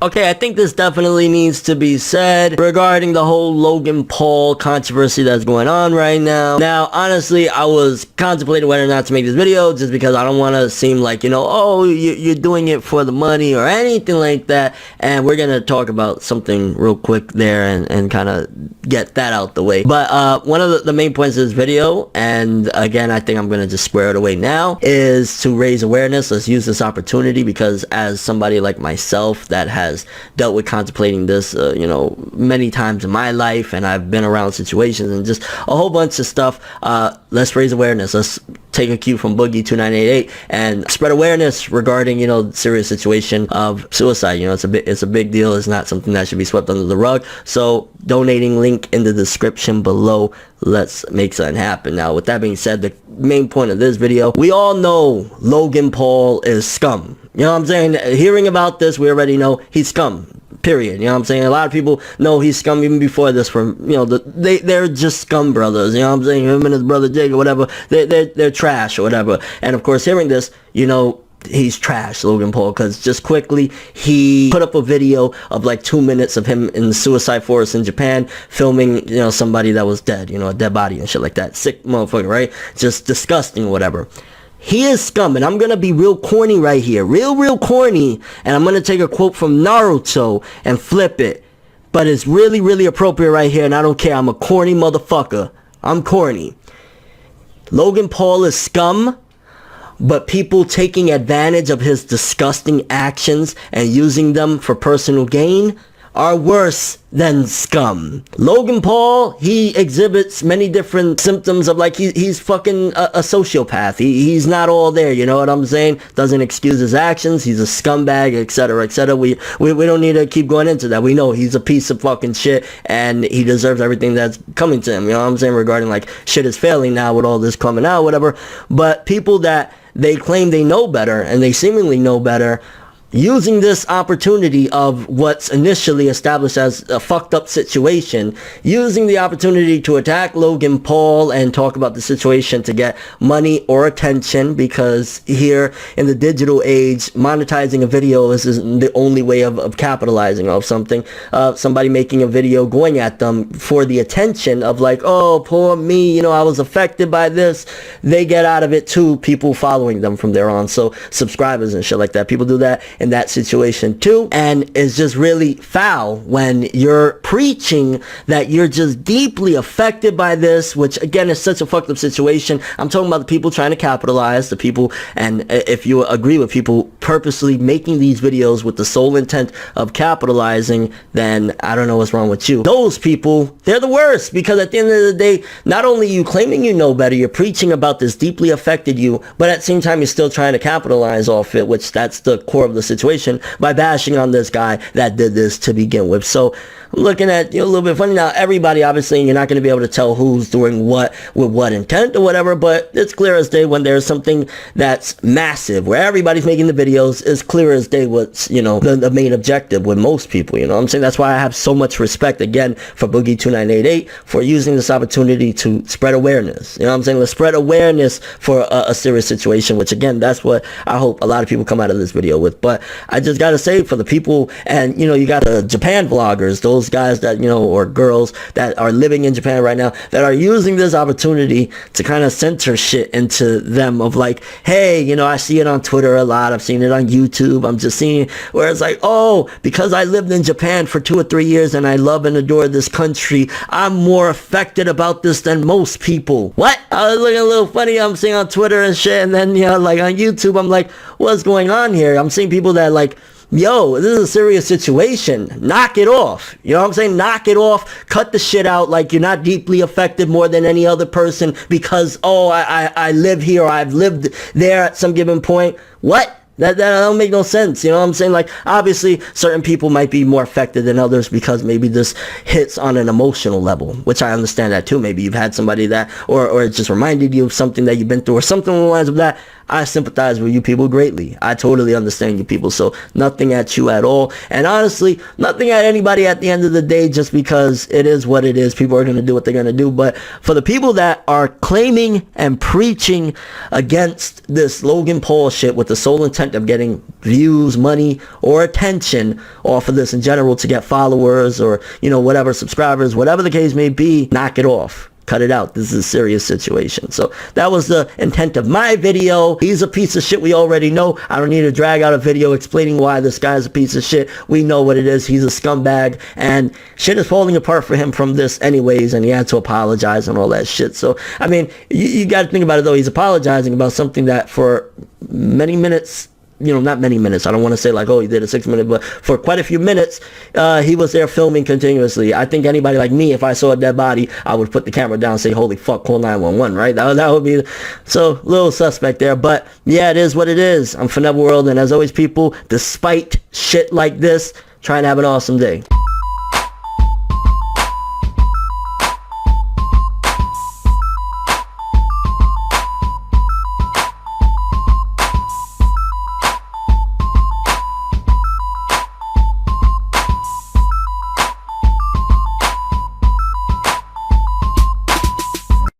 Okay, I think this definitely needs to be said regarding the whole Logan Paul controversy that's going on right now. Now, honestly, I was contemplating whether or not to make this video just because I don't want to seem like, you know, oh, you're doing it for the money or anything like that. And we're going to talk about something real quick there and kind of get that out the way. But one of the main points of this video, and again, I think I'm going to just square it away now, is to raise awareness. Let's use this opportunity because as somebody like myself that has dealt with contemplating this, you know, many times in my life, and I've been around situations and just a whole bunch of stuff, let's raise awareness. Let's take a cue from Boogie 2988 and spread awareness regarding, you know, the serious situation of suicide. You know, it's a big deal. It's not something that should be swept under the rug. So donating link in the description below. Let's make something happen. Now, with that being said, the main point of this video, we all know Logan Paul is scum. You know what I'm saying? Hearing about this, we already know he's scum. Period. You know what I'm saying? A lot of people know he's scum even before this. From, you know, they're just scum brothers. You know what I'm saying? Him and his brother Jake or whatever. They're trash or whatever. And of course, hearing this, you know, he's trash, Logan Paul, because just quickly he put up a video of like 2 minutes of him in the suicide forest in Japan filming, you know, somebody that was dead, you know, a dead body and shit like that. Sick motherfucker, right? Just disgusting or whatever. He is scum, and I'm gonna be real corny right here, real corny, and I'm gonna take a quote from Naruto and flip it, but it's really appropriate right here, and I don't care. I'm a corny motherfucker. I'm corny. Logan Paul is scum, but people taking advantage of his disgusting actions and using them for personal gain are worse than scum. Logan Paul, he exhibits many different symptoms of like he's fucking a sociopath. He's not all there, you know what I'm saying? Doesn't excuse his actions. He's a scumbag, etc., etc. We don't need to keep going into that. We know he's a piece of fucking shit and he deserves everything that's coming to him. You know what I'm saying? Regarding like shit is failing now with all this coming out, whatever. But people that they claim they know better and they seemingly know better, using this opportunity of what's initially established as a fucked up situation, using the opportunity to attack Logan Paul and talk about the situation to get money or attention, because here in the digital age, monetizing a video is the only way of capitalizing off something. Somebody making a video going at them for the attention of like, oh, poor me, you know, I was affected by this. They get out of it too, people following them from there on. So subscribers and shit like that, people do that in that situation too, and it's just really foul when you're preaching that you're just deeply affected by this, which again is such a fucked up situation. I'm talking about the people trying to capitalize, the people, and if you agree with people purposely making these videos with the sole intent of capitalizing, then I don't know what's wrong with you. Those people, they're the worst, because at the end of the day, not only are you claiming you know better, you're preaching about this deeply affected you, but at the same time you're still trying to capitalize off it, which that's the core of the situation, by bashing on this guy that did this to begin with. So I'm looking at, you know, a little bit funny. Now, everybody, obviously, you're not going to be able to tell who's doing what with what intent or whatever, but it's clear as day when there's something that's massive, where everybody's making the videos, it's clear as day what's, you know, the main objective with most people, you know what I'm saying? That's why I have so much respect, again, for Boogie 2988 for using this opportunity to spread awareness. You know what I'm saying? Let's spread awareness for a serious situation, which, again, that's what I hope a lot of people come out of this video with. But I just got to say, for the people, and, you know, you got the Japan vloggers, those guys that, you know, or girls that are living in Japan right now that are using this opportunity to kind of censor shit into them of like, hey, you know, I see it on Twitter a lot, I've seen it on YouTube, I'm just seeing where it's like, oh, because I lived in Japan for 2 or 3 years and I love and adore this country, I'm more affected about this than most people. What? I was looking a little funny, I'm seeing on Twitter and shit, and then, you know, like on YouTube, I'm like, what's going on here? I'm seeing people that like, yo, this is a serious situation. Knock it off. You know what I'm saying? Knock it off. Cut the shit out like you're not deeply affected more than any other person because, oh, I live here or I've lived there at some given point. What? That don't make no sense, you know what I'm saying? Like, obviously, certain people might be more affected than others because maybe this hits on an emotional level, which I understand that too. Maybe you've had somebody that, or it just reminded you of something that you've been through or something along the lines of that. I sympathize with you people greatly. I totally understand you people. So nothing at you at all. And honestly, nothing at anybody at the end of the day, just because it is what it is. People are going to do what they're going to do. But for the people that are claiming and preaching against this Logan Paul shit with the sole intent intent of getting views, money, or attention off of this in general to get followers or, you know, whatever, subscribers, whatever the case may be, knock it off. Cut it out. This is a serious situation. So that was the intent of my video. He's a piece of shit. We already know. I don't need to drag out a video explaining why this guy's a piece of shit. We know what it is. He's a scumbag, and shit is falling apart for him from this anyways, and he had to apologize and all that shit. So, I mean, you got to think about it, though. He's apologizing about something that for many minutes, you know, not many minutes, I don't want to say like, oh, he did a 6 minute, but for quite a few minutes, he was there filming continuously. I think anybody like me, if I saw a dead body, I would put the camera down and say, holy fuck, call 911, right? That would be, so, little suspect there, but yeah, it is what it is. I'm ForneverWorld, and as always, people, despite shit like this, try and have an awesome day.